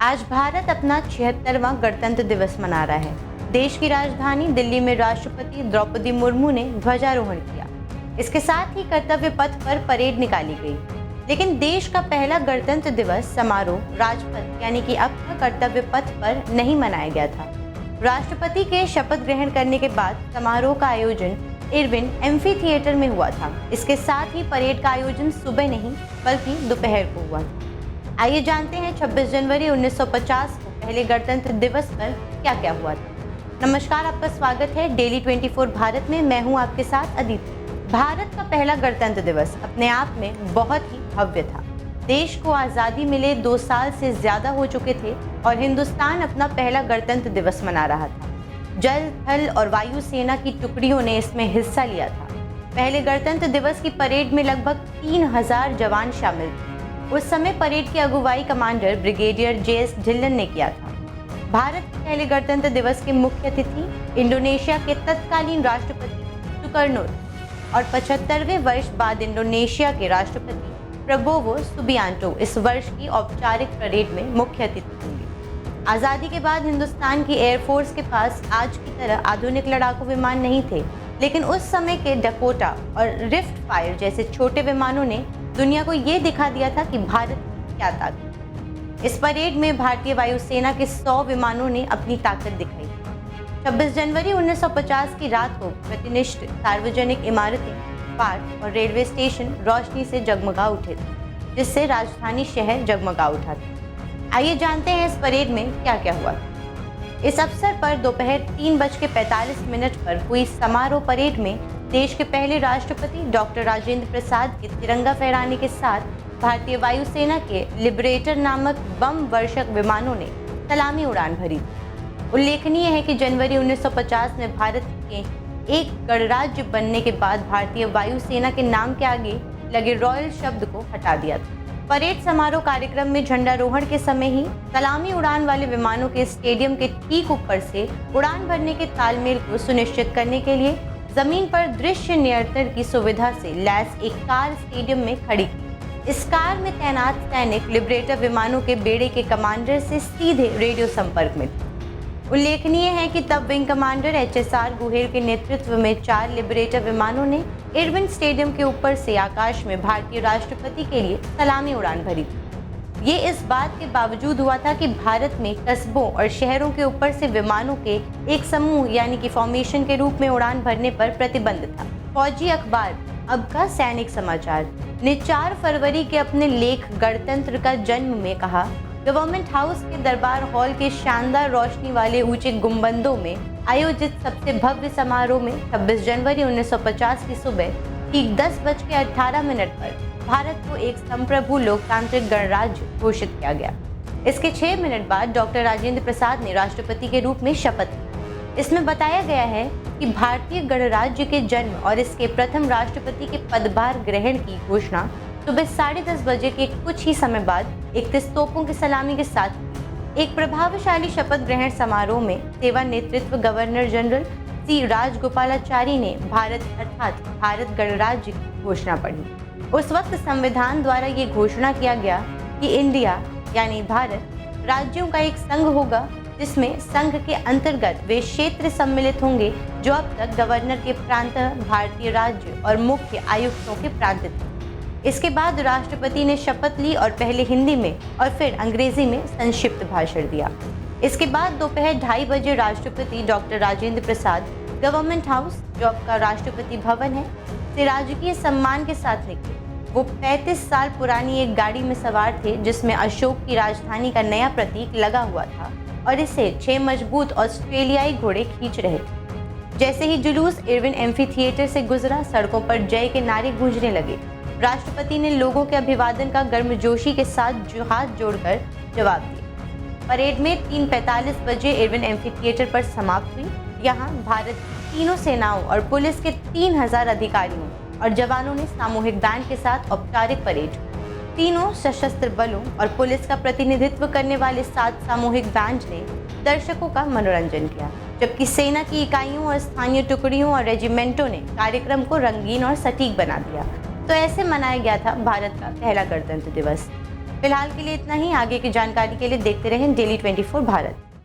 आज भारत अपना 76वां गणतंत्र दिवस मना रहा है। देश की राजधानी दिल्ली में राष्ट्रपति द्रौपदी मुर्मू ने ध्वजारोहण किया। इसके साथ ही कर्तव्य पथ पर परेड निकाली गई। लेकिन देश का पहला गणतंत्र दिवस समारोह राजपथ यानी कि अब तक कर्तव्य पथ पर नहीं मनाया गया था। राष्ट्रपति के शपथ ग्रहण करने के बाद समारोह का आयोजन इरविन एम्फी थिएटर में हुआ था। इसके साथ ही परेड का आयोजन सुबह नहीं बल्कि दोपहर को हुआ। आइए जानते हैं 26 जनवरी 1950 को पहले गणतंत्र दिवस पर क्या क्या हुआ था। नमस्कार, आपका स्वागत है डेली 24 भारत में। मैं हूं आपके साथ अदिति। भारत का पहला गणतंत्र दिवस अपने आप में बहुत ही भव्य था। देश को आज़ादी मिले 2 साल से ज्यादा हो चुके थे और हिंदुस्तान अपना पहला गणतंत्र दिवस मना रहा था। जल, थल और वायु सेना की टुकड़ियों ने इसमें हिस्सा लिया था। पहले गणतंत्र दिवस की परेड में लगभग 3000 जवान शामिल थे। उस समय परेड की अगुवाई कमांडर ब्रिगेडियर JS ढिल्लन ने किया था। भारत के पहले गणतंत्र दिवस के मुख्य अतिथि इंडोनेशिया के तत्कालीन राष्ट्रपति सुकर्नो और 75वें वर्ष बाद इंडोनेशिया के राष्ट्रपति प्रबोवो सुबियांटो इस वर्ष की औपचारिक परेड में मुख्य अतिथि होंगे। आज़ादी के बाद हिंदुस्तान की एयरफोर्स के पास आज की तरह आधुनिक लड़ाकू विमान नहीं थे, लेकिन उस समय के डकोटा और रिफ्ट फायर जैसे छोटे विमानों ने दुनिया को ये दिखा दिया था कि भारत की क्या ताकत। इस परेड में भारतीय वायुसेना के 100 विमानों ने अपनी ताकत दिखाई। 26 जनवरी 1950 की रात को प्रतिष्ठित सार्वजनिक इमारतें, पार्क और रेलवे स्टेशन रोशनी से जगमगा उठे थे, जिससे राजधानी शहर जगमगा उठा था। आइए जानते हैं इस परेड में क्या क्या हुआ। इस अवसर पर दोपहर 3:45 पर हुई समारोह परेड में देश के पहले राष्ट्रपति डॉक्टर राजेंद्र प्रसाद के तिरंगा फहराने के साथ भारतीय वायुसेना के लिबरेटर नामक बम वर्षक विमानों ने सलामी उड़ान भरी। उल्लेखनीय है कि जनवरी 1950 में भारत के एक गणराज्य बनने के बाद भारतीय वायुसेना के नाम के आगे लगे रॉयल शब्द को हटा दिया था। परेड समारोह कार्यक्रम में झंडारोहण के समय ही सलामी उड़ान वाले विमानों के स्टेडियम के ठीक ऊपर से उड़ान भरने के तालमेल को सुनिश्चित करने के लिए जमीन पर दृश्य नियंत्रण की सुविधा से लैस एक कार स्टेडियम में खड़ी की। इस कार में तैनात सैनिक लिबरेटर विमानों के बेड़े के कमांडर से सीधे रेडियो संपर्क में थे। उल्लेखनीय है कि तब विंग कमांडर HSR गोहेल के नेतृत्व में 4 लिबरेटर विमानों ने इरविन स्टेडियम के ऊपर से आकाश में भारतीय राष्ट्रपति के लिए सलामी उड़ान भरी थी। ये इस बात के बावजूद हुआ था कि भारत में कस्बों और शहरों के ऊपर से विमानों के एक समूह यानी कि फॉर्मेशन के रूप में उड़ान भरने पर प्रतिबंध था। फौजी अखबार अब का सैनिक समाचार ने 4 फरवरी के अपने लेख गणतंत्र का जन्म में कहा, गवर्नमेंट हाउस के दरबार हॉल के शानदार रोशनी वाले ऊंचे गुंबदों में आयोजित सबसे भव्य समारोह में 26 जनवरी 1950 की सुबह ठीक 10:18 पर भारत को एक संप्रभु लोकतांत्रिक गणराज्य घोषित किया गया। इसके 6 मिनट बाद डॉक्टर राजेंद्र प्रसाद ने राष्ट्रपति के रूप में शपथ ली। इसमें बताया गया है कि भारतीय गणराज्य के जन्म और इसके प्रथम राष्ट्रपति के पदभार ग्रहण की घोषणा सुबह 10:30 बजे के कुछ ही समय बाद 31 तोपों की सलामी के साथ एक प्रभावशाली शपथ ग्रहण समारोह में सेवा नेतृत्व गवर्नर जनरल C राजगोपालाचारी ने भारत अर्थात भारत गणराज्य की घोषणा पढ़ी। उस वक्त संविधान द्वारा ये घोषणा किया गया कि इंडिया यानी भारत राज्यों का एक संघ होगा, जिसमें संघ के अंतर्गत वे क्षेत्र सम्मिलित होंगे जो अब तक गवर्नर के प्रांत, भारतीय राज्य और मुख्य आयुक्तों के प्रांत थे। इसके बाद राष्ट्रपति ने शपथ ली और पहले हिंदी में और फिर अंग्रेजी में संक्षिप्त भाषण दिया। इसके बाद दोपहर 2:30 बजे राष्ट्रपति doctor Rajendra Prasad government house, जो अब का राष्ट्रपति भवन है, से राजकीय सम्मान के साथ निकले। वो 35 साल पुरानी एक गाड़ी में सवार थे जिसमें अशोक की राजधानी का नया प्रतीक लगा हुआ था और इसे 6 मजबूत ऑस्ट्रेलियाई घोड़े खींच रहे थे। जैसे ही जुलूस इरविन एम्फी थिएटर से गुजरा, सड़कों पर जय के नारे गूंजने लगे। राष्ट्रपति ने लोगों के अभिवादन का गर्मजोशी के साथ हाथ जोड़कर जवाब दिया। परेड में 3:45 बजे इरविन एम्फी थिएटर पर समाप्त हुई। यहाँ भारत की तीनों सेनाओं और पुलिस के 3000 अधिकारियों और जवानों ने सामूहिक बैंड के साथ औपचारिक परेड। तीनों सशस्त्र बलों और पुलिस का प्रतिनिधित्व करने वाले 7 सामूहिक बैंड ने दर्शकों का मनोरंजन किया, जबकि सेना की इकाइयों और स्थानीय टुकड़ियों और रेजिमेंटों ने कार्यक्रम को रंगीन और सटीक बना दिया। तो ऐसे मनाया गया था भारत का पहला गणतंत्र दिवस। फिलहाल के लिए इतना ही। आगे की जानकारी के लिए देखते रहें डेली 24 भारत।